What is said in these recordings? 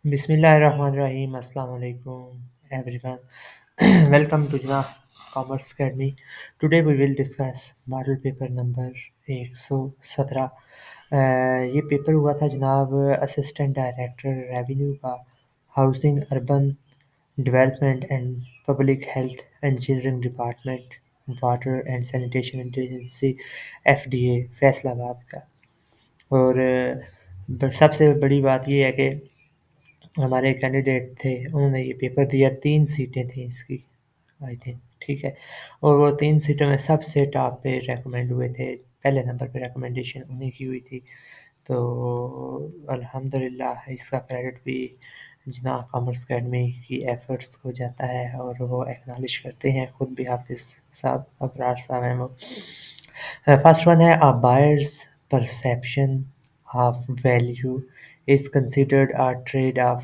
Bismillahirrahmanirrahim. Assalamu alaikum, everyone. Welcome to Jana Commerce Academy. Today we will discuss model paper number 117। ये paper हुआ था जनाब assistant director revenue का, housing urban development and public health engineering department, water and sanitation agency, FDA Faisalabad का। और सबसे बड़ी बात ये है कि हमारे कैंडिडेट थे, उन्होंने ये पेपर दिया, 3 सीटें थी इसकी, आई थिंक, ठीक है। और वो 3 सीटों में सबसे टॉप पे रिकमेंड हुए थे, पहले नंबर पे रिकमेंडेशन उन्हीं की हुई थी। तो अल्हम्दुलिल्लाह इसका क्रेडिट भी जिना कॉमर्स अकेडमी की एफ़र्ट्स को जाता है और वो एक्नॉलेज करते हैं, खुद भी हाफ़िज़ साहब, अबरार साहब हैं वो। फर्स्ट वन है, a buyer's perception of value is considered a trade off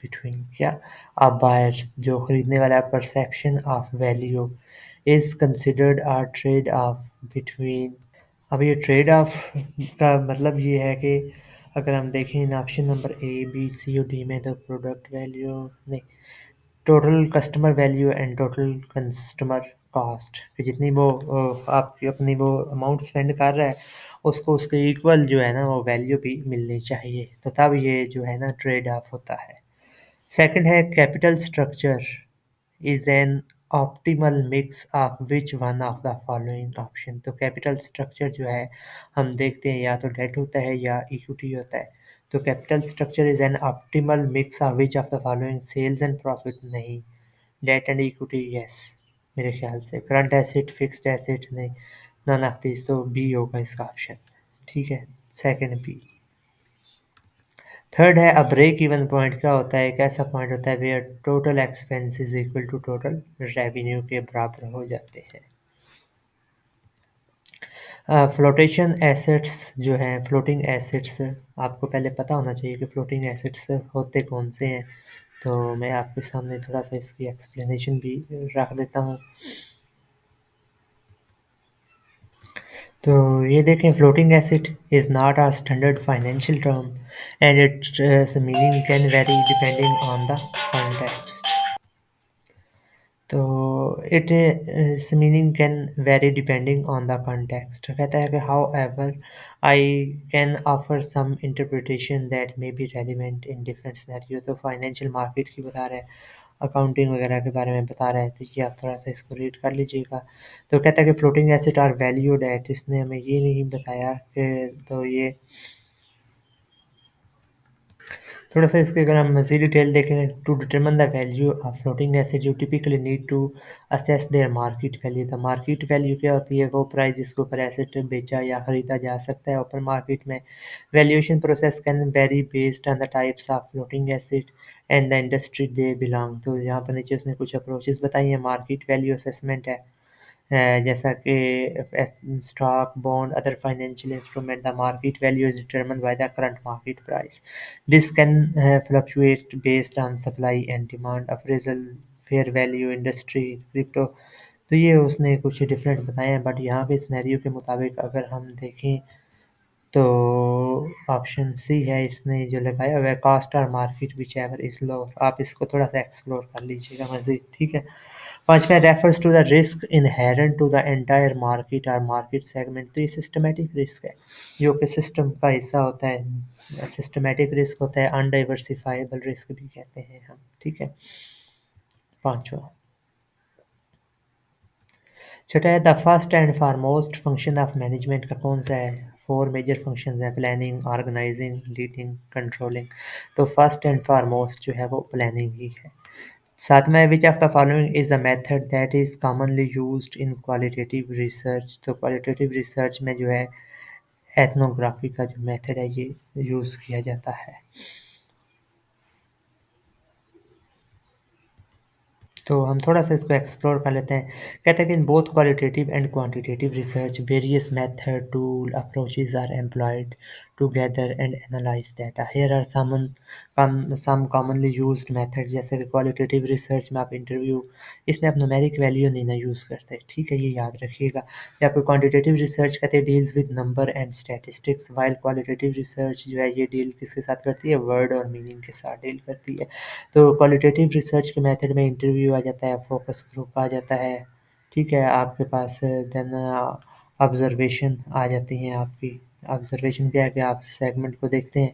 between, क्या? अ बायर्स जो खरीदने वाला है, perception of value is considered a trade off between. अब ये ट्रेड ऑफ का मतलब ये है कि अगर हम देखें इन option number A B C और डी में, तो प्रोडक्ट वैल्यू नहीं, total customer value and total customer cost, कि जितनी वो आप अपनी वो अमाउंट स्पेंड कर रहा है, उसको उसके इक्वल जो है ना वो वैल्यू भी मिलनी चाहिए, तो तब ये जो है ना ट्रेड ऑफ होता है। सेकंड है, capital structure is an optimal mix of which one of the following option. तो कैपिटल स्ट्रक्चर जो है हम देखते हैं या तो डेट होता है या इक्विटी होता है। तो capital structure is an optimal mix of which of the following, sales and profit नहीं, डेट एंड इक्विटी यस, मेरे ख्याल से करंट एसेट, फिक्स्ड एसेट नहीं, नन ऑफ दिस, तो बी होगा इसका ऑप्शन, ठीक है, सेकंड बी। थर्ड है, अ ब्रेक इवन पॉइंट क्या होता है, एक ऐसा पॉइंट होता है where total expenses equal to total revenue के बराबर हो जाते हैं। फ्लोटेशन एसेट्स जो हैं, फ्लोटिंग एसेट्स आपको पहले पता होना चाहिए कि फ्लोटिंग एसेट्स होते कौन से हैं, तो मैं आपके सामने थोड़ा सा इसकी एक्सप्लेनेशन भी रख देता हूँ। तो ये देखें, floating asset is not a standard financial term and its meaning can vary depending on the context. तो it its meaning can vary depending on the context. कहता है कि however I can offer some interpretation that may be relevant in different scenario. तो financial market की बता रहा है, accounting वगैरह के बारे में बता रहा है, तो ये आप थोड़ा सा इसको रीड कर लीजिएगा। तो कहता है कि floating asset are valued at, इसने हमें ये नहीं बताया कि, तो ये थोड़ा-सा इसके अगर हम मज़ीद डिटेल देखें, to determine the value of floating asset you typically need to assess their market value. The market value क्या होती है, वो प्राइस जिसके ऊपर एसेट बेचा या खरीदा जा सकता है ओपन मार्केट में। Valuation process can very based on the types of floating asset and the industry they belong. तो यहाँ पर नीचे उसने कुछ अप्रोचेस बताई हैं। मार्केट वैल्यू असेसमेंट है, जैसा कि stock, bond, other financial instrument, the market value is determined by the current market price. This can fluctuate based on supply and demand, appraisal, fair value, industry, crypto. तो ये उसने कुछ different बताए हैं, but यहाँ पे सिनेरियो के मुताबिक अगर हम देखें तो ऑप्शन सी है इसने जो लगाया हुआ है, कास्ट और market which ever is low. आप इसको थोड़ा सा एक्सप्लोर कर लीजिएगा मज़ीद, ठीक है। पाँचवा, refers to the risk inherent to the entire market और मार्केट सेगमेंट। तो ये सिस्टमेटिक रिस्क है, जो कि सिस्टम का हिस्सा होता है। सिस्टमेटिक रिस्क होता है, अनडाइवर्सिफाइबल रिस्क भी कहते हैं हम, ठीक है। पाँचवा। छठा है, the first and foremost function of management का कौन सा है? फोर मेजर फंक्शन है, प्लानिंग, ऑर्गेनाइजिंग, लीडिंग, कंट्रोलिंग। तो फर्स्ट एंड फॉरमोस्ट जो है वो प्लानिंग ही है। सातवां है, which of the following is the method that is commonly used in qualitative research. तो क्वालिटेटिव रिसर्च में जो है एथनोग्राफी का जो मेथड है ये यूज़ किया जाता है। तो हम थोड़ा-सा इसको एक्सप्लोर कर लेते हैं। कहते हैं कि in both qualitative and quantitative research various method, tool, approaches are employed to gather and analyze data. Here are some commonly used methods, जैसे कि क्वालिटेटिव रिसर्च में आप इंटरव्यू, इसमें आप न्यूमेरिक वैल्यू नहीं ना यूज़ करते, ठीक है, ये याद रखिएगा। या फिर क्वांटिटेटिव रिसर्च कहते हैं deals with number and statistics, while qualitative research जो है ये डील किसके साथ करती है, वर्ड और मीनिंग के साथ डील करती है। तो क्वालिटेटिव रिसर्च के मेथड में इंटरव्यू आ जाता है, फोकस ग्रुप आ जाता है, ठीक है, आपके पास देन ऑब्जर्वेशन आ जाती हैं आपकी। ऑब्जर्वेशन क्या है कि आप सेगमेंट को देखते हैं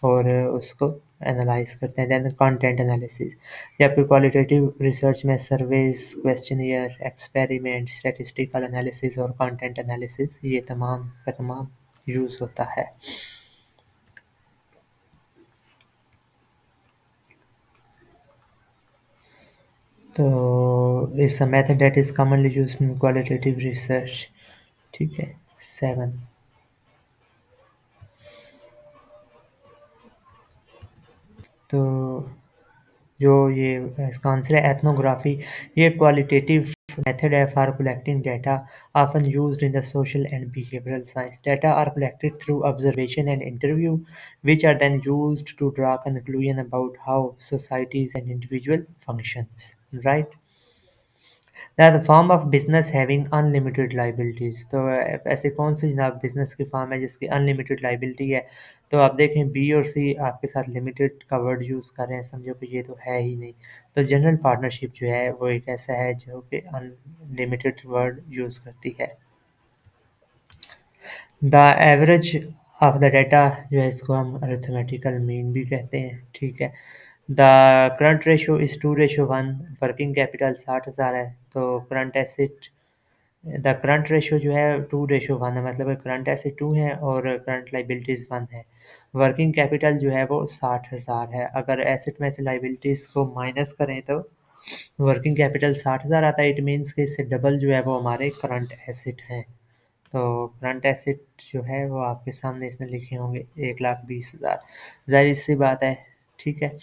और उसको एनालाइज करते हैं। देन कंटेंट एनालिसिस, या फिर क्वालिटेटिव रिसर्च में surveys, questionnaire, experiment, statistical analysis और कंटेंट एनालिसिस, ये तमाम का तमाम यूज़ होता है। तो it's a method that is commonly used in qualitative research, ठीक है। 7, तो जो ये इसका आंसर है एथनोग्राफी। ये क्वालिटेटिव मेथड है for collecting data, often used in the social and behavioral science. Data are collected through observation and interview, which are then used to draw conclusion about how societies and individual functions. Right? They are the form of business having unlimited liabilities. तो ऐसे कौन सी जनाब business की form है जिसकी unlimited liability है? तो आप देखें बी और सी आपके साथ लिमिटेड का वर्ड यूज़ कर रहे हैं, समझो कि ये तो है ही नहीं। तो जनरल पार्टनरशिप जो है वो एक ऐसा है जो कि अनलिमिटेड वर्ड यूज़ करती है। The average of the data जो है इसको हम अरिथमेटिकल मीन भी कहते हैं, ठीक है। The current ratio is 2:1, working capital 60,000 है, तो current asset, the current ratio जो है 2:1 है, मतलब करंट एसेट 2 है और करंट लाइबिलिटीज़ 1 है। वर्किंग कैपिटल जो है वो 60,000 है। अगर एसेट में से लाइबिलिटीज़ को माइनस करें तो वर्किंग कैपिटल 60,000 आता है। इट मीन्स कि इससे डबल जो है वो हमारे करंट एसेट हैं। तो करंट एसेट जो है वो आपके सामने इसने लिखे होंगे 1,20,000। ज़ाहिर-सी बात है, ठीक है।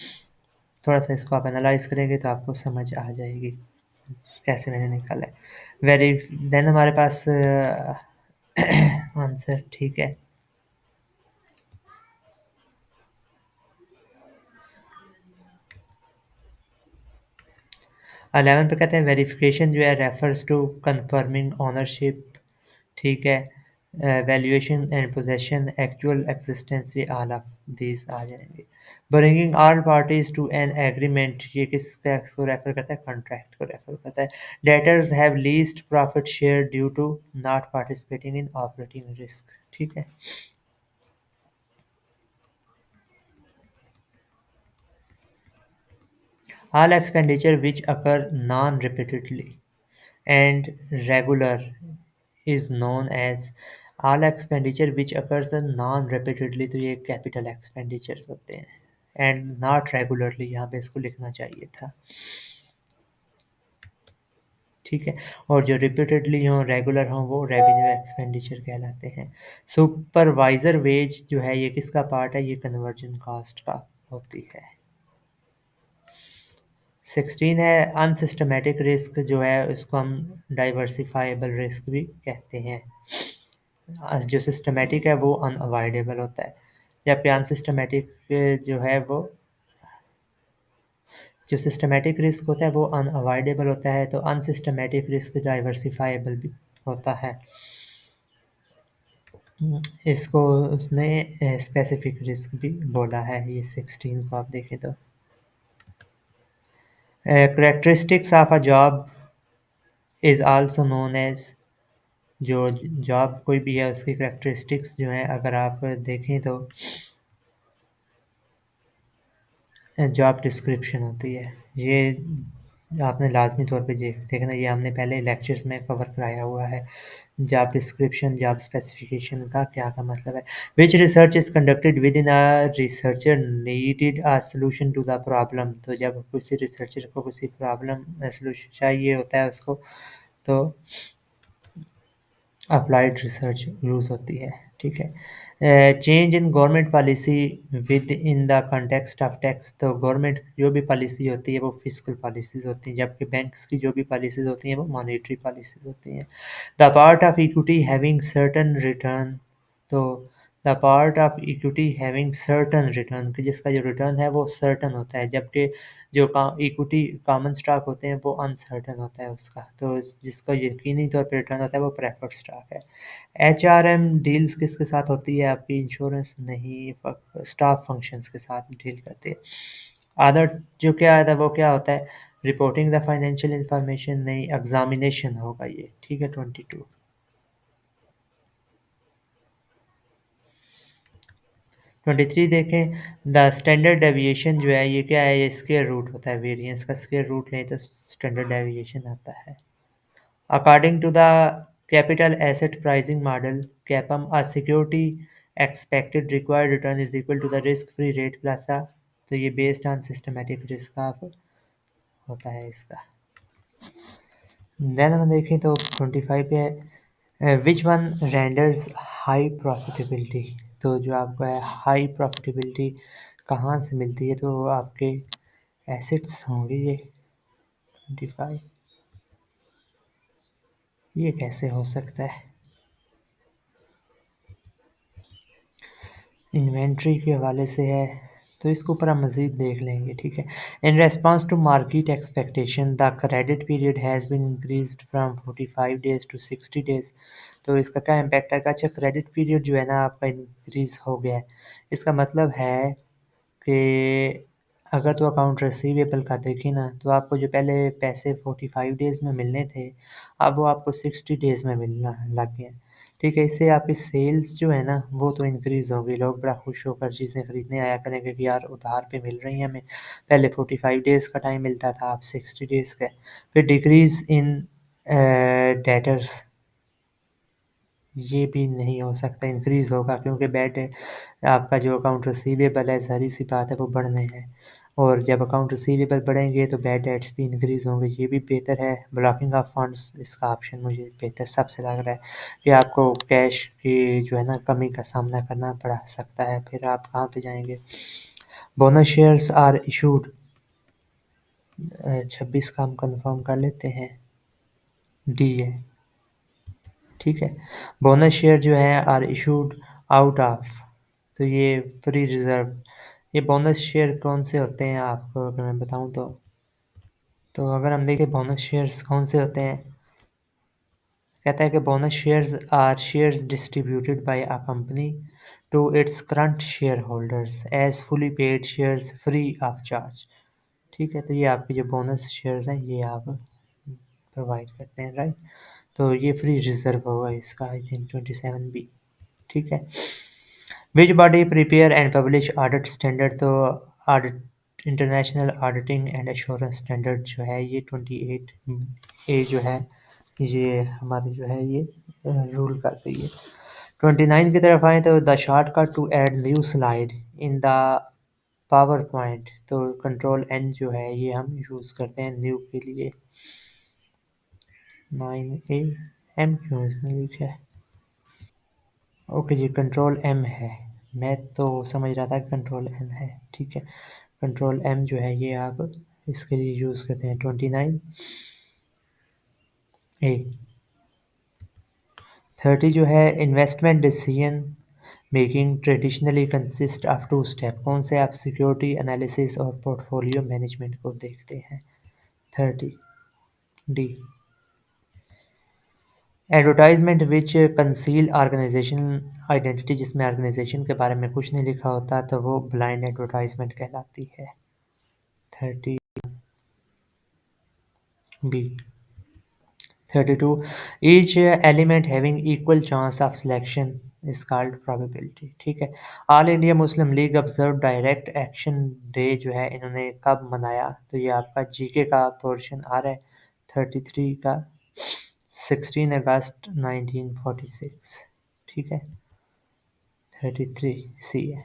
थोड़ा-सा इसको आप एनालाइज़ करेंगे तो आपको समझ आ जाएगी, कैसे मैंने निकाला है। वेरी देन हमारे पास आंसर, ठीक है। 11 पे कहते हैं वेरिफिकेशन जो है रेफर्स टू कन्फर्मिंग ओनरशिप, ठीक है। Valuation and possession, actual existency, all of these आ जाएंगे। Bringing all parties to an agreement, ये किस टैक्स को रेफर करता है, कॉन्ट्रैक्ट को रेफर करता है। Debtors have least profit share due to not participating in operating risk, ठीक है। All expenditure which occur non-repeatedly and regular is known as all expenditure which occurs non-repeatedly, तो ये कैपिटल एक्सपेंडिचर्स होते हैं। And not regularly यहाँ पे इसको लिखना चाहिए था, ठीक है। और जो रिपीटेडली हों, रेगुलर हों, वो रेवेन्यू एक्सपेंडिचर कहलाते हैं। सुपरवाइजर वेज जो है ये किसका पार्ट है, ये कन्वर्जन कॉस्ट का होती है। 16 है अनसिस्टमैटिक रिस्क, जो है उसको हम डाइवर्सिफाइबल रिस्क भी कहते हैं। जो सिस्टमैटिक है वो अनअवॉइडेबल होता है, जबकि अनसिस्टमैटिक जो है वो, जो सिस्टमैटिक रिस्क होता है वो अनअवॉइडेबल होता है, तो अनसिस्टमैटिक रिस्क डाइवर्सिफाइबल भी होता है। इसको उसने स्पेसिफिक रिस्क भी बोला है, ये 16 को आप देखें तो। Characteristics of a job is also known as, जो जॉब कोई भी है उसकी करैक्टरिस्टिक्स जो हैं अगर आप देखें तो जॉब डिस्क्रिप्शन होती है। ये आपने लाज़मी तौर पे देखना, ये हमने पहले लेक्चर्स में कवर कराया हुआ है। जॉब डिस्क्रिप्शन, जॉब स्पेसिफिकेशन का क्या मतलब है। Which research is conducted within a researcher needed a solution to the problem, तो जब किसी रिसर्चर को किसी प्रॉब्लम सॉल्यूशन चाहिए होता है उसको, तो अप्लाइड रिसर्च यूज़ होती है, ठीक है। Change in government policy with in the context of tax, तो गवर्नमेंट जो भी पॉलिसी होती है वो फिस्कल पॉलिसीज़ होती हैं, जबकि बैंक्स की जो भी पॉलिसीज़ होती हैं वो मॉनेटरी पॉलिसीज़ होती हैं। The part of equity having certain return, तो the part of equity having certain return, कि जिसका जो रिटर्न है वो सर्टेन होता है, जबकि जो इक्विटी कॉमन स्टॉक होते हैं वो अनसर्टेन होता है उसका, तो जिसका यकीनी तौर पर रिटर्न होता है वो प्रेफर्ड स्टॉक है। एचआरएम डील्स किसके साथ होती है आपकी? इंश्योरेंस नहीं, स्टाफ फंक्शंस के साथ डील करती है। अदर जो क्या आता है वो क्या होता है? रिपोर्टिंग द फाइनेंशियल इंफॉर्मेशन नहीं, एग्जामिनेशन होगा ये, ठीक है। 22। 23 देखें, द स्टैंडर्ड डेविएशन जो है ये क्या है? ये स्क्वायर रूट होता है, वेरिएंस का स्क्वायर रूट लें तो स्टैंडर्ड डेविएशन आता है। According to the capital asset pricing model CAPM, a security expected required return is equal to the risk free rate plus a, तो ये based on systematic risk of होता है इसका। Then हम देखें तो 25 पे है, which one renders high profitability, तो जो आपको है हाई प्रॉफिटेबिलिटी कहाँ से मिलती है? तो आपके एसेट्स होंगे ये। 25, ये कैसे हो सकता है? इन्वेंट्री के हवाले से है, तो इसके ऊपर हम मज़ीद देख लेंगे, ठीक है। In response to market expectation the credit period has been increased from 45 days to 60 days, तो इसका क्या इम्पैक्ट है? अच्छा, क्रेडिट पीरियड जो है ना आपका इंक्रीज़ हो गया है, इसका मतलब है कि अगर तो अकाउंट रिसीवेबल का देखें ना, तो आपको जो पहले पैसे 45 डेज़ में मिलने थे, अब वो आपको 60 डेज़ में मिलना लग गए हैं। ठीक है, इससे आपकी सेल्स जो है ना, वो तो इंक्रीज़ होगी, लोग बड़ा खुश होकर चीज़ें खरीदने आया करेंगे कि यार उधार पे मिल रही हैं हमें। पहले 45 डेज़ का टाइम मिलता था, अब 60 डेज़ का है। फिर डिक्रीज़ इन डेटर्स, ये भी नहीं हो सकता, इंक्रीज़ होगा क्योंकि बैड आपका जो अकाउंट रिसीवेबल है, ज़ाहिर-सी बात है वो बढ़ने हैं, और जब अकाउंट रिसीवेबल बढ़ेंगे तो बैड डेट्स भी इंक्रीज़ होंगे, ये भी बेहतर है। ब्लॉकिंग ऑफ फंड्स, इसका ऑप्शन मुझे बेहतर सबसे लग रहा है कि आपको कैश की जो है ना कमी का सामना करना पड़ सकता है, फिर आप कहाँ पे जाएँगे? बोनस शेयर्स आर इशूड, 26 का हम कन्फर्म कर लेते हैं, डी है, ठीक है। बोनस शेयर जो है आर इशूड आउट ऑफ, तो ये फ्री रिज़र्व, ये बोनस शेयर कौन से होते हैं आपको अगर मैं बताऊँ तो अगर हम देखें बोनस शेयर्स कौन से होते हैं, कहता है कि bonus shares are shares distributed by a company to its current share holders as fully paid shares free of charge, ठीक है। तो ये आपके जो बोनस शेयर्स हैं ये आप प्रोवाइड करते हैं, राइट। तो ये फ्री रिजर्व होगा इसका, आई थिंक 27 बी, ठीक है। Which body prepare and publish audit standard, तो audit international auditing and assurance standard जो है ये 28 ए जो है ये हमारी जो है ये रूल कर रही है। 29 की तरफ आए तो the shortcut to add new slide in the PowerPoint, तो कंट्रोल एन जो है ये हम यूज़ करते हैं न्यू के लिए। 9 ए एम क्यों इसने लिखा है? ओके जी, कंट्रोल एम है, मैं तो समझ रहा था कंट्रोल एन है, ठीक है। कंट्रोल एम जो है ये आप इसके लिए यूज़ करते हैं। 29 ए। 30 जो है investment decision making traditionally consist of two step, कौन से आप सिक्योरिटी एनालिसिस और पोर्टफोलियो मैनेजमेंट को देखते हैं? 30 D. Advertisement which conceal organisation identity, जिसमें ऑर्गेनाइजेशन के बारे में कुछ नहीं लिखा होता तो वो ब्लाइंड एडवर्टाइजमेंट कहलाती है। 30 B. 32 each element having equal chance of selection is called probability, ठीक है। All India Muslim League observe direct action day जो है इन्होंने कब मनाया? तो ये आपका जीके का पोर्शन आ रहा है 33 का, 16 अगस्त 1946, ठीक है। 33 सी है।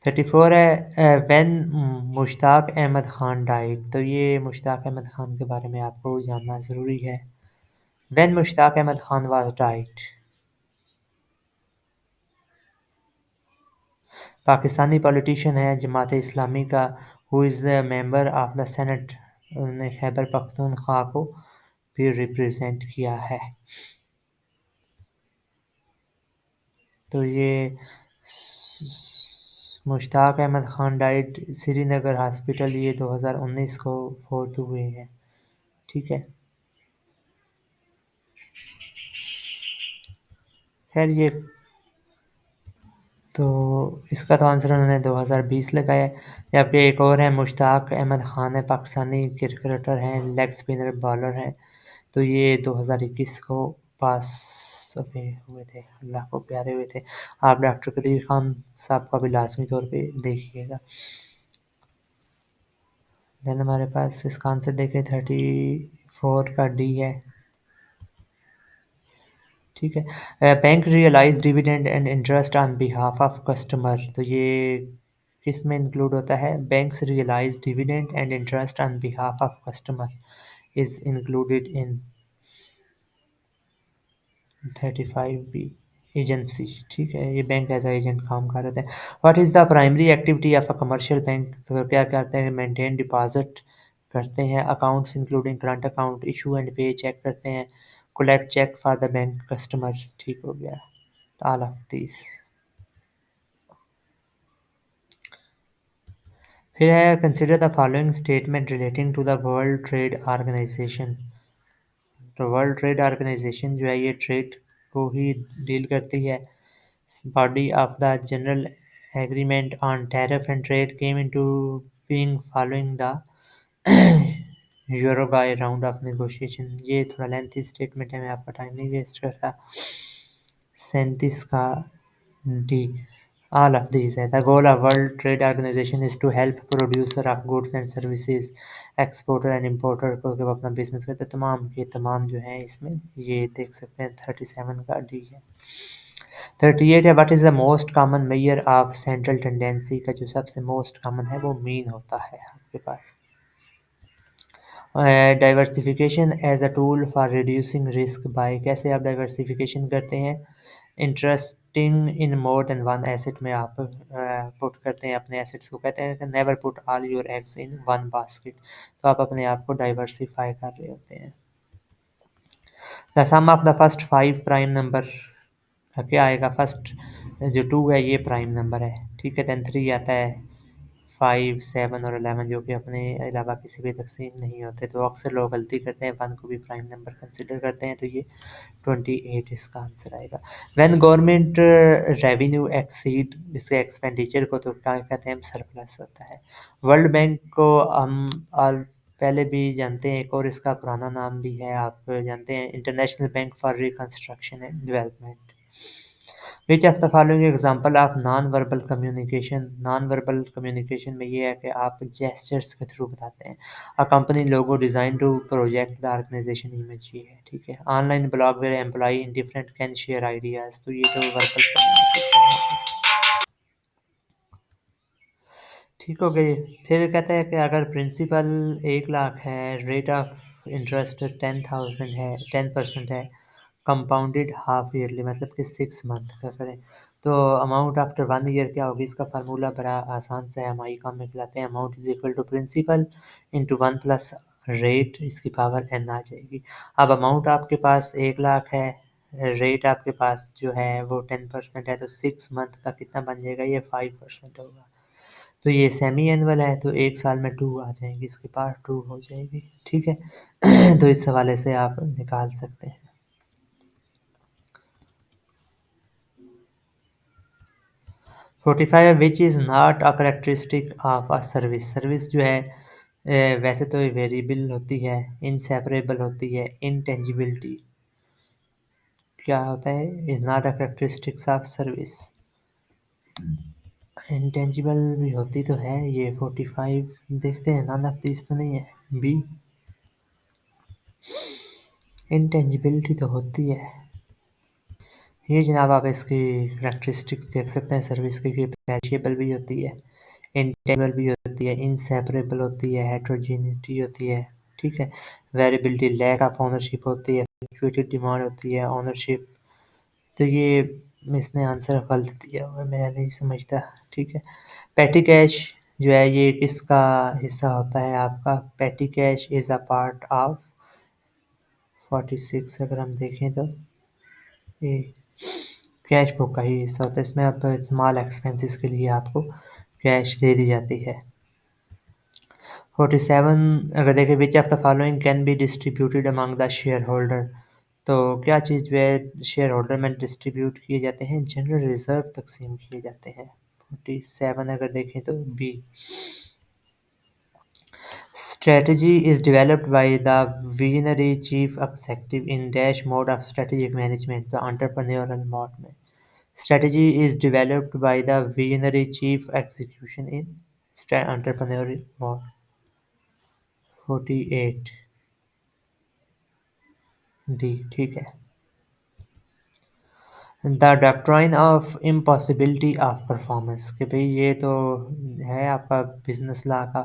34 है व्हेन मुश्ताक अहमद खान डाइड, तो ये मुश्ताक अहमद खान के बारे में आपको जानना ज़रूरी है। When Mushtaq Ahmad Khan was died, Pakistani politician है जमात इस्लामी का, who is the member of the Senate, उन्होंने खैबर पख्तूनख्वा को भी रिप्रेजेंट किया है। तो ये मुश्ताक अहमद खान डाइड श्रीनगर हॉस्पिटल, ये 2019 को फोर्थ हुए हैं। ठीक है। खैर ये तो इसका तो आंसर उन्होंने 2020 लगाया है। यहाँ पे एक और है, मुश्ताक अहमद खान है, पाकिस्तानी क्रिकेटर हैं, लेग स्पिनर बॉलर हैं। तो ये 2021 को पास हुए थे, अल्लाह को प्यारे हुए थे। आप डॉक्टर कदीर खान साहब का भी लाजमी तौर पे देखिएगा। देन हमारे पास इसका आंसर देखें, 34 का डी है। ठीक है। Bank realise dividend and interest on behalf of customer, तो ये किस में इंक्लूड होता है? Banks realise dividend and interest on behalf of customer is included in 35 B agency. ठीक है, ये बैंक एज एजेंट काम कर रहे थे। What is the primary activity of a commercial bank, तो क्या करते हैं? मेंटेन डिपॉजिट करते हैं, accounts including current account, issue and pay cheque करते हैं, collect cheque for the bank customers. ठीक हो गया, ऑल ऑफ दिस। फिर है, consider the following statement relating to the World Trade Organisation. तो वर्ल्ड ट्रेड ऑर्गेनाइजेशन जो है ये ट्रेड को ही डील करती है। Body of the General Agreement on Tariff and Trade came into being following the Uruguay round of negotiation। ये थोड़ा lengthy statement है, मैं आपका टाइम नहीं वेस्ट करता। 37 का डी, all of these है। The goal of World Trade Organization is to help producer of goods and services, exporter and importer को जब अपना बिजनेस करते हैं, तमाम के तमाम जो हैं इसमें ये देख सकते हैं। 37 का डी है। 38 है, what is the most common measure of central tendency, का जो सबसे मोस्ट कॉमन है वो मीन होता है आपके पास। Diversification as a tool for reducing risk by, कैसे आप डाइवर्सिफिकेशन करते हैं? Interesting in more than one asset में आप पुट करते हैं अपने एसेट्स को। कहते हैं never put all your eggs in one basket, तो आप अपने आप को डाइवर्सिफाई कर रहे होते हैं। The sum of the first 5 prime number, क्या आएगा? फर्स्ट जो 2 है ये प्राइम नंबर है। ठीक है, देन 3 आता है, 5, 7 और 11 जो कि अपने अलावा किसी भी तकसीम नहीं होते। तो अक्सर लोग गलती करते हैं, 1 को भी प्राइम नंबर कंसिडर करते हैं। तो ये 28 इसका आंसर आएगा। व्हेन गवर्नमेंट रेवेन्यू एक्सीड इसके एक्सपेंडिचर को, तो क्या कहते हैं? सरप्लस होता है। वर्ल्ड बैंक को हम और पहले भी जानते हैं, एक और इसका पुराना नाम भी है, आप जानते हैं, international bank for reconstruction and development. Which of the following example of non verbal communication, non verbal communication में ये है कि आप जेस्चर्स के थ्रू बताते हैं। A company logo design to project the organisation image, ये है। ठीक है। Online blog where employee in different can share ideas, तो ये तो वर्बल कम्युनिकेशन है। ठीक हो गई। फिर कहते हैं कि अगर प्रिंसिपल 1 लाख है, रेट ऑफ इंटरेस्ट 10,000 है, 10% है, कंपाउंडेड हाफ ईयरली मतलब कि 6 मंथ का करें, तो अमाउंट आफ्टर 1 ईयर क्या होगी? इसका फार्मूला बड़ा आसान सा है, हम आई कॉम में खिलाते हैं। Amount is equal to principal into 1 plus rate, इसकी पावर एन आ जाएगी। अब अमाउंट आपके पास 1 लाख है, रेट आपके पास जो है वो 10% है, तो 6 मंथ का कितना बन जाएगा? ये 5% होगा। तो ये सेमी एनुअल है, तो 1 साल में 2 आ जाएंगी, इसकी पावर 2 हो जाएगी। ठीक है। तो इस हवाले से आप निकाल सकते हैं। 45 विच is not a characteristic of a service, service जो है वैसे तो वेरिएबल होती है, इनसेपरेबल होती है, इंटेंजिबिलिटी क्या होता है? Is not a characteristics of service. Intangible भी होती तो है ये। 45 देखते हैं, नॉन ऑफ दिस तो नहीं है, बी इंटेंजिबिलिटी तो होती है। ये जनाब आप इसकी करेक्टरिस्टिक्स देख सकते हैं सर्विस की, कि पेरिशेबल भी होती है, इंटेग्रल भी होती है, इनसेपरेबल होती है, हेट्रोजीनिटी होती है। ठीक है। वेरिएबिलिटी, लैक ऑफ ओनरशिप होती है, फ्लक्चुएटेड डिमांड होती है, ओनरशिप। तो ये इसने आंसर गलत दिया हुआ है, मैं नहीं समझता। ठीक है। पैटी कैश जो है ये किसका हिस्सा होता है आपका? Petty cash is a part of 46 अगर हम देखें तो ये कैश बुक का ही हिस्सा होता है, इसमें आप स्मॉल एक्सपेंसेस के लिए आपको कैश दे दी जाती है। 47 अगर देखें विच of the following can be distributed among the share holder, तो क्या चीज़ जो है शेयर होल्डर में डिस्ट्रीब्यूट किए जाते हैं, जनरल रिजर्व तकसीम किए जाते हैं। 47 अगर देखें तो B. Strategy is developed by the visionary chief executive in dash mode of strategic management, the entrepreneurial mode में. Strategy is developed by the visionary chief execution in entrepreneurial mode. 48 D ठीक है। The doctrine of impossibility of performance, कि भाई ये तो है आपका business law का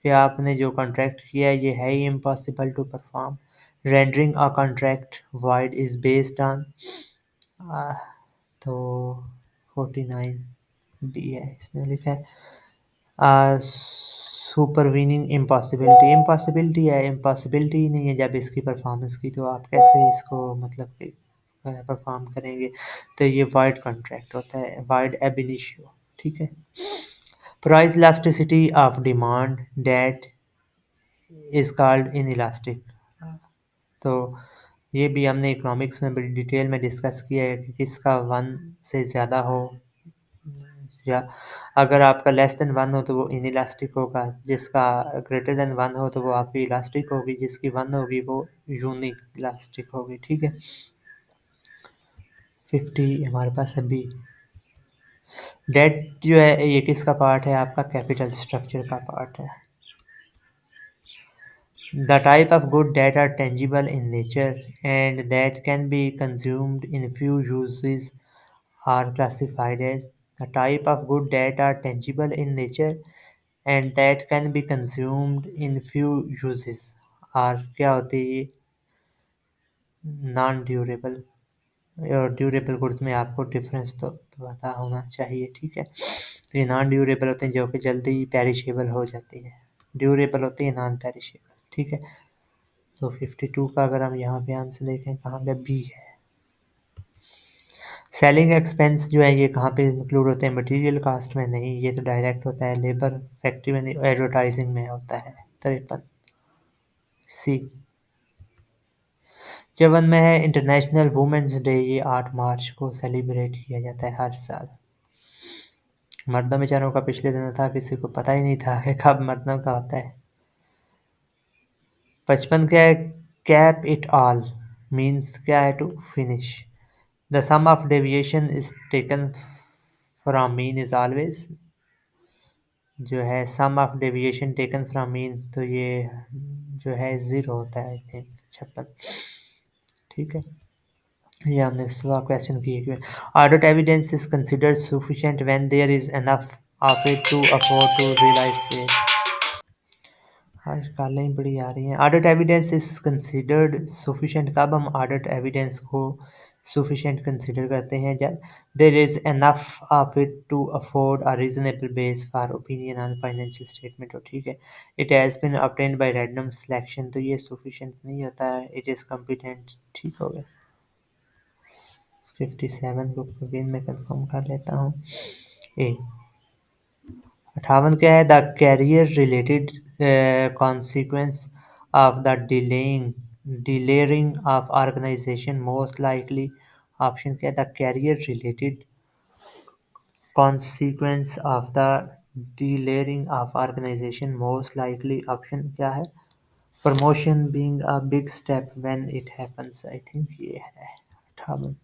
कि आपने जो कॉन्ट्रैक्ट किया है ये है ही impossible to perform. Rendering a contract void is based on, तो 49 डी है इसमें लिखा है। सुपरवीनिंग इम्पॉसिबिलिटी, इम्पॉसिबिलिटी है, इम्पॉसिबिलिटी ही नहीं है जब इसकी परफॉर्मेंस की, तो आप कैसे इसको मतलब कि परफॉर्म करेंगे। तो ये वाइड कॉन्ट्रैक्ट होता है, वाइड एब इनिशियो, ठीक है। Price elasticity of demand that is called inelastic, तो ये भी हमने इकोनॉमिक्स में बड़ी डिटेल में डिस्कस किया है कि किसका वन से ज़्यादा हो, या अगर आपका लेस देन वन हो तो वो इन इलास्टिक होगा, जिसका ग्रेटर देन वन हो तो वो आपकी इलास्टिक होगी, जिसकी वन होगी वो यूनिक इलास्टिक होगी, ठीक है। 50 हमारे पास है बी। डेट जो है ये किसका पार्ट है, आपका कैपिटल स्ट्रक्चर का पार्ट है। The type of good that are tangible in nature and that can be consumed in few uses are classified as the type of good that are tangible in nature and that can be consumed in few uses are क्या होती है, non durable. और durable goods में आपको difference तो पता होना चाहिए, ठीक है। तो ये नॉन ड्यूरेबल होते हैं जो कि जल्दी पेरिशेबल हो जाती है, ड्यूरेबल होती है नॉन पेरिशेबल, ठीक है। तो 52 का अगर हम यहाँ पे आंसर देखें कहाँ पे, बी है। सेलिंग एक्सपेंस जो है ये कहाँ पे इंक्लूड होते हैं, मटेरियल कास्ट में नहीं, ये तो डायरेक्ट होता है लेबर फैक्ट्री में, एडवर्टाइजिंग में होता है। 53 सी। 54 में है इंटरनेशनल वुमेंस डे, ये 8 मार्च को सेलिब्रेट किया जाता है हर साल। मर्दों बेचारों का पिछले दिनों था, किसी को पता ही नहीं था कि कब मर्दों का होता है। 55 क्या है, कैप इट ऑल मीन्स क्या है, to finish. The sum of deviation is taken from mean is always, जो है sum of deviation taken from mean, तो ये जो है ज़ीरो होता है, आई थिंक 56, ठीक है। ये हमने सुबह क्वेश्चन किए। Audit evidence is considered sufficient when there is enough of it to afford to realize base। आज कालें ही बड़ी आ रही हैं। Audit evidence is considered sufficient, कब हम ऑडिट एविडेंस को सफिशिएंट कंसिडर करते हैं, जब there is enough of it to afford a reasonable base for opinion on financial statement हो, ठीक है। It has been obtained by random selection, तो ये सफिशिएंट नहीं होता है, इट इज़ कॉम्पिटेंट, ठीक हो गया। 57 को अगेन मैं कंफर्म कर लेता हूँ। ए 58 क्या है, the career related consequence of the delayering of organization most likely, option क्या है, the career related consequence of the delayering of organization most likely, option क्या है, promotion being a big step when it happens, I think ये है 58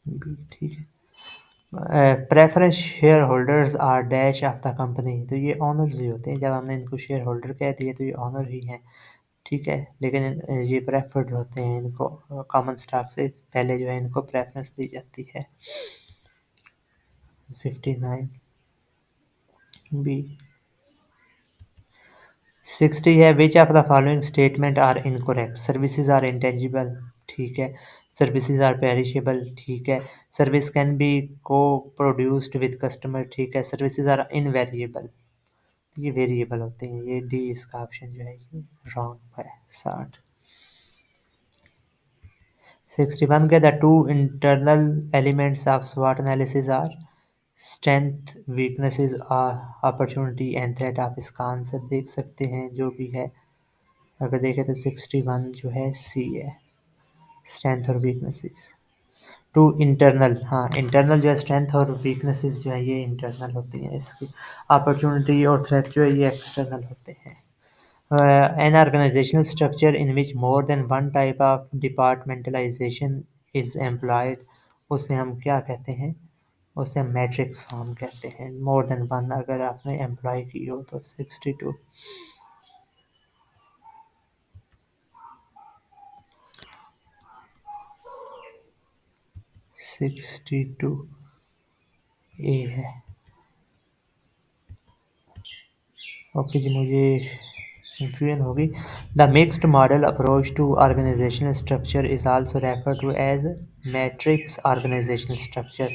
B, ठीक है। Preference share holders are dash of the company, तो ये honours ही होते हैं, जब हमने इनको शेयर होल्डर कह दिए तो ये ऑनर ही हैं, ठीक है। लेकिन ये प्रेफर्ड होते हैं, इनको कॉमन स्टॉक से पहले जो है इनको प्रेफरेंस दी जाती है। 59 बी। 60 है, which of the following statement are incorrect, services are intangible, ठीक है। सर्विसेज आर पेरिशेबल, ठीक है। Service can be co produced with customer, ठीक है। सर्विसेज आर इनवेरिएबल, ये वेरिएबल होते हैं, ये डी इसका ऑप्शन जो है ये रॉन्ग है। 60 61 के the two internal elements of SWOT analysis are strength, weaknesses, opportunity and threat। आप इसका आंसर देख सकते हैं जो भी है। अगर देखें तो 61 जो है सी है, स्ट्रेंथ और वीकनेसेस। टू इंटरनल, हाँ इंटरनल जो है स्ट्रेंथ और वीकनेसेस जो है ये इंटरनल होती हैं इसकी। अपॉर्चुनिटी और थ्रेट जो है ये एक्सटर्नल होते हैं। An organizational structure in which more than one type of departmentalization is employed, उसे हम क्या कहते हैं? उसे मैट्रिक्स फॉर्म कहते हैं। मोर देन वन अगर आपने एम्प्लॉय की हो तो 62। 62 ए है। ओके जी, मुझे कंफ्यूजन होगी। The mixed model approach to organisational structure is also refer to as matrix organisational structure.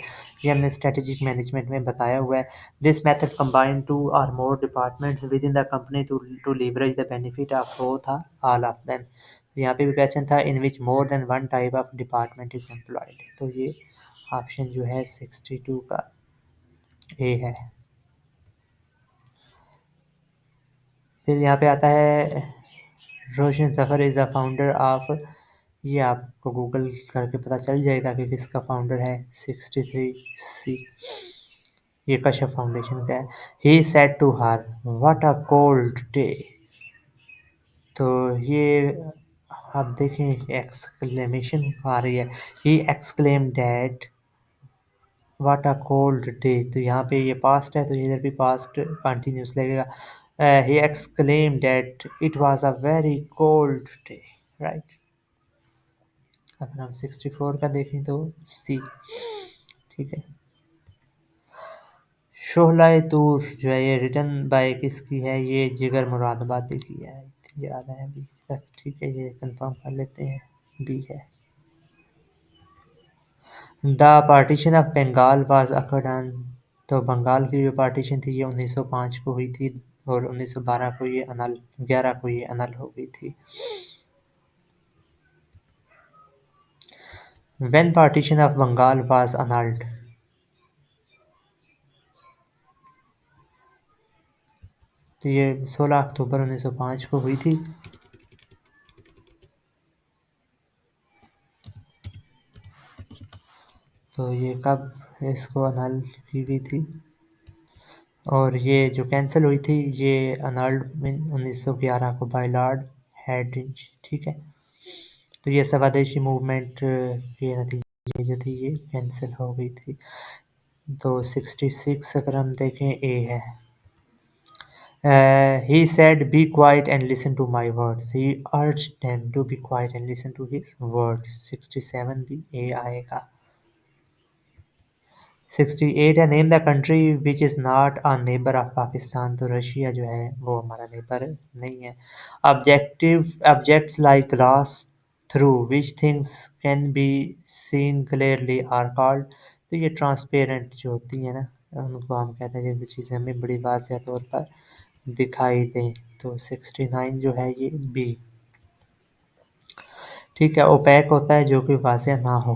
ये हमने स्ट्रेटेजिक मैनेजमेंट में बताया हुआ है। दिस मेथड कंबाइन टू और more departments within the company to leverage the benefit of both all of them. तो यहाँ पे भी क्वेश्चन था in which more than one type of department is employed, तो ये ऑप्शन जो है 62 का ए है। फिर यहाँ पे आता है रोशन सफ़र इज़ द फाउंडर ऑफ, ये आपको गूगल करके पता चल जाएगा कि किसका फाउंडर है। 63 सी, ये कश्यप फाउंडेशन का है। He said to her what a cold day, तो ये आप देखें एक्सक्लेमेशन आ रही है। He exclaim that what a cold day, तो यहाँ पे ये पास्ट है तो इधर भी पास्ट कंटिन्यूस लगेगा। He exclaim that it was a very cold day, right. अगर हम 64 का देखें तो सी, ठीक है। शोहलाए तूर जो है ये रिटन बाय किसकी है? ये जिगर मुरादाबादी की है, याद है अभी तक, ठीक है ये कंफर्म कर लेते हैं, बी है। The partition of Bengal was occurred on, तो बंगाल की जो पार्टीशन थी ये 1905 को हुई थी और 1912 को ये अनल, 11 को ये अनल हो गई थी। When partition of Bengal was annulled, तो ये 16 अक्टूबर 1905 को हुई थी। तो ये कब इसको अनल की गई थी? और ये जो कैंसिल हुई थी ये अनल्ड इन 1911 को बाय लॉर्ड हेडिंज, ठीक है। तो ये स्वदेशी मूवमेंट के नतीजे जो थी ये कैंसिल हो गई थी। तो 66 अगर हम देखें ए है। He said, "Be quiet and listen to my words." He urged them to be quiet and listen to his words. 67 भी ए आएगा। 68 है name the country which is not a neighbour of Pakistan, तो रशिया जो है वो हमारा नेबर नहीं है। Objective objects like glass through which things can be seen clearly are called, तो ये ट्रांसपेरेंट जो होती है ना उनको हम कहते हैं जिनकी चीज़ें हमें बड़ी वाज़ेह तौर पर दिखाई दें। तो 69 जो है ये बी, ठीक है। ओपेक होता है जो कि वाज़ेह ना हो।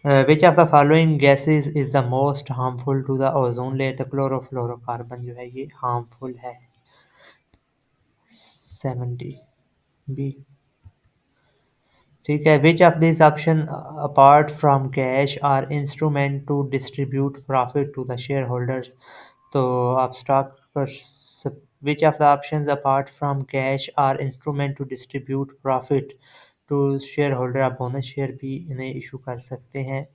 Which of the following gases is the most harmful to the ozone layer, तो क्लोरोफ्लोरोकार्बन जो है ये हार्मफुल है। 70 बी, ठीक है। Which of this option apart from cash are instrument to distribute profit to the share holders, तो आप stock पर which of the options apart from cash are instrument to distribute profit to share holder, आप bonus share भी इन्हें issue कर सकते हैं।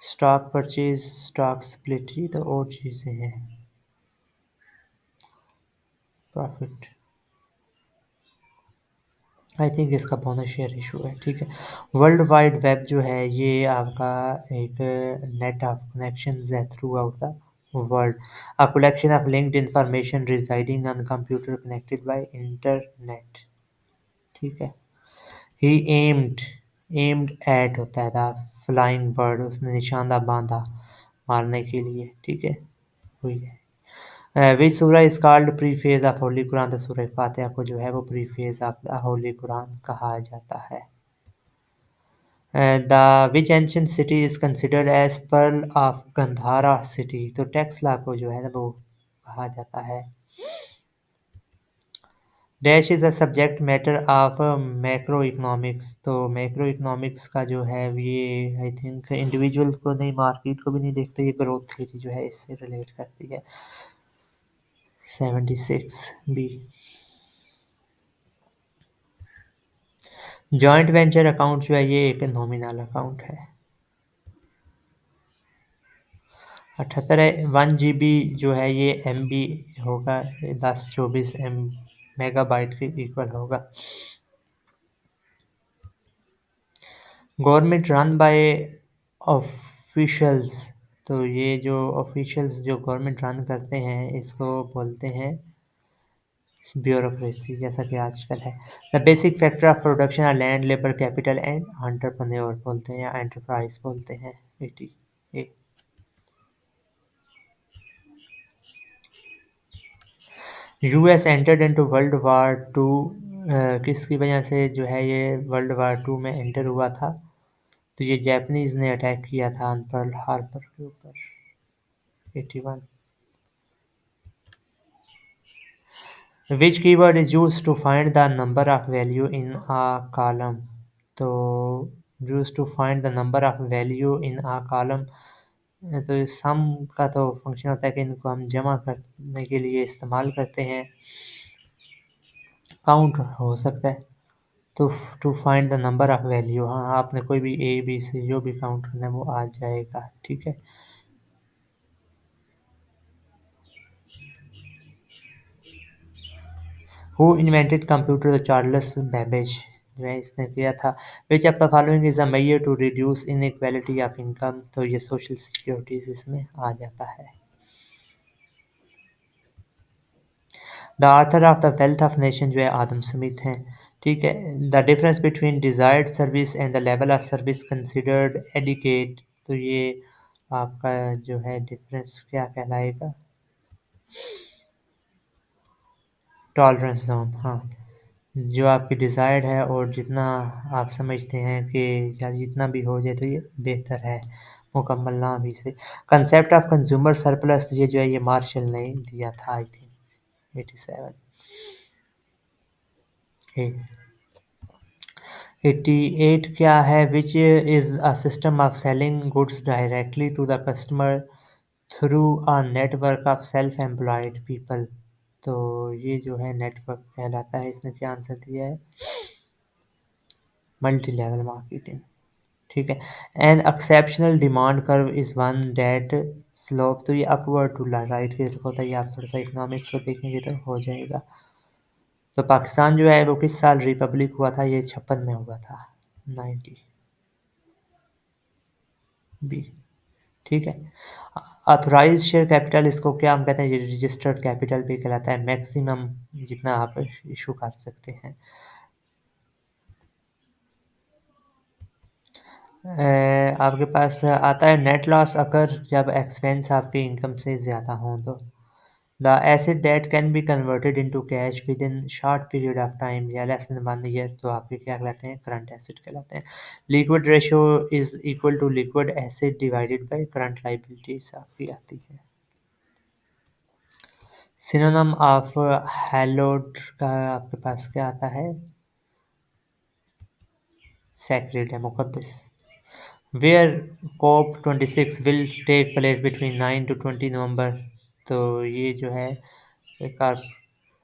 Stock purchase, stock split, ये तो और चीज़ें हैं। प्रॉफिट, आई थिंक इसका बोनस शेयर इशू है, ठीक है। वर्ल्ड वाइड वेब जो है ये आपका एक नेट ऑफ कनेक्शन है through out the world, a collection of linked information residing on computer connected by internet, ठीक है। ही एम्ड एट होता है द फ्लाइंग बर्ड, उसने निशाना बांधा मारने के लिए, ठीक है। हुई है। Which surah is called preface of Holy Quran, तो सूरह फातिहा को जो है वो preface of the Holy Quran कहा जाता है। The which ancient city is considered as pearl of Gandhara city, तो टेक्सला को जो है ना वो कहा जाता है। Dash is a subject matter of macro economics, तो मैक्रो इकोनॉमिक्स का जो है ये आई थिंक इंडिविजुअल को नहीं, मार्केट को भी नहीं देखते, ये ग्रोथ थ्योरी जो है इससे रिलेट करती है। 76 बी। जॉइंट वेंचर अकाउंट जो है ये एक नॉमिनल अकाउंट है। 78 है 1 जीबी जो है ये एमबी होगा, 1024 एम मेगाबाइट के इक्वल होगा। गवर्नमेंट रन बाय ऑफिशियल्स, तो ये जो ऑफिशियल्स जो गवर्नमेंट रन करते हैं इसको बोलते हैं ब्यूरोक्रेसी, जैसा कि आजकल है। The basic factor of production are land, labour, capital and entrepreneur बोलते हैं या एंटरप्राइज बोलते हैं। 80 A. US entered into world war two, किसकी वजह से जो है ये वर्ल्ड वार टू में एंटर हुआ था, तो ये जापानीज ने अटैक किया था पर्ल हार्बर के ऊपर। 81। Which keyword is use to find the number of value in a column, तो use to find the number of value in a column, तो सम का तो फंक्शन होता है कि इनको हम जमा करने के लिए इस्तेमाल करते हैं। काउंट हो सकता है, तो to find the number of value, हाँ आपने कोई भी ए बी सी जो भी काउंट करना है वो आ जाएगा, ठीक है। हु इन्वेंटेड कंप्यूटर, तो चार्ल्स बेबेज जो है इसने किया था। Which of the following is a measure to reduce inequality of income, तो ये सोशल सिक्योरिटीज इसमें आ जाता है। The author of the Wealth of Nation जो है आदम स्मिथ हैं, ठीक है। The difference between desired service and the level of service considered adequate, तो ये आपका जो है डिफरेंस क्या कहलाएगा, टॉलरेंस जोन, हाँ। जो आपकी डिज़ायर्ड है और जितना आप समझते हैं कि यार जितना भी हो जाए तो ये बेहतर है, मुकम्मल ना भी से। कंसेप्ट ऑफ कंज्यूमर सरप्लस, ये जो है ये मार्शल ने दिया था आई थिंक। 87। 88 क्या है, which is a system of selling goods directly to the customer through a network of self employed people, तो ये जो है नेटवर्क कहलाता है। इसने क्या आंसर दिया है, मल्टी लेवल मार्केटिंग, ठीक है। And exceptional demand curve is one that slope, तो ये अपवर्ड टू राइट की तरफ होता है। ये आप थोड़ा सा इकोनॉमिक्स को देखेंगे तो हो जाएगा। तो पाकिस्तान जो है वो किस साल रिपब्लिक हुआ था, ये 56 में हुआ था, 90 बी, ठीक है। ऑथराइज शेयर कैपिटल, इसको क्या हम कहते हैं, ये रजिस्टर्ड कैपिटल भी कहलाता है, मैक्सिमम जितना आप इशू कर सकते हैं। आपके पास आता है नेट लॉस अगर जब एक्सपेंस आपकी इनकम से ज़्यादा हों, तो the asset that can be converted into cash within short period of time या लेस देन 1 ईयर, तो आपके क्या कहलाते हैं, करंट एसेट कहलाते हैं। Liquid ratio is equal to liquid asset divided by current liabilities आपकी आती है। सिनोनिम ऑफ हैलोड का आपके पास क्या आता है, सैक्रेड है, मुकद्दस। Where COP 26 will take place between 9 to 20 November, तो ये जो है एक और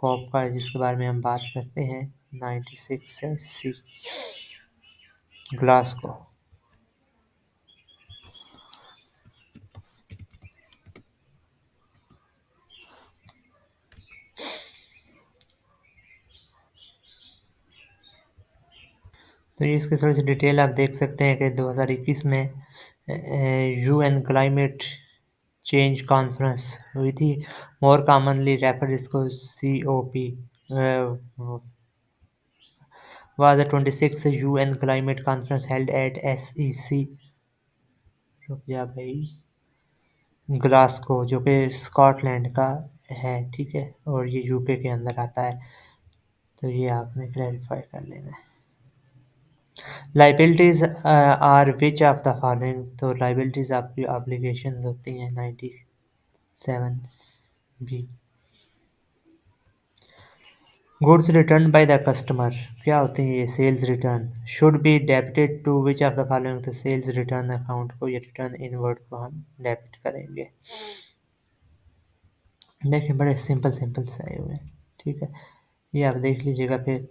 कॉप का जिसके बारे में हम बात करते हैं 96 है सी, ग्लासगो। तो ये इसकी थोड़ी सी डिटेल आप देख सकते हैं कि 2021 में यूएन क्लाइमेट चेंज कॉन्फ्रेंस हुई थी। मोर कॉमनली रेफर इसको COP was the 26th UN climate conference held at SEC, रुक जा भाई, ग्लासगो, जो कि स्कॉटलैंड का है, ठीक है, और ये यूके के अंदर आता है, तो ये आपने क्लैरिफाई कर लेना है। Liabilities are which of the following, तो लायबिलिटीज़ आपकी ऑब्लिगेशंस होती हैं 97 B. Goods return by the customer क्या होते हैं ये? Sales return should be debited to which of the following, तो सेल्स रिटर्न अकाउंट को या रिटर्न इनवर्ड को हम डेबिट करेंगे। देखिए बड़े सिंपल सिंपल से आए हुए हैं, ठीक है, ये आप देख लीजिएगा फिर।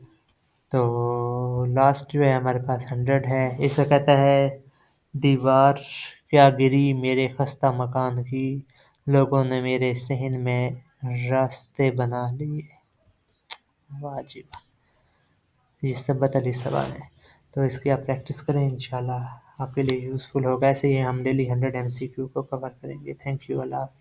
तो लास्ट जो है हमारे पास 100 है, इसका कहता है दीवार क्या गिरी मेरे खस्ता मकान की, लोगों ने मेरे सहन में रास्ते बना लिए। वाह जी वाह, ये सब बतरी सवाल है। तो इसकी आप प्रैक्टिस करें, इंशाल्लाह आपके लिए यूज़फुल होगा। ऐसे ही हम डेली 100 MCQ को कवर करेंगे। थैंक यू, अल्लाह हाफ़िज़।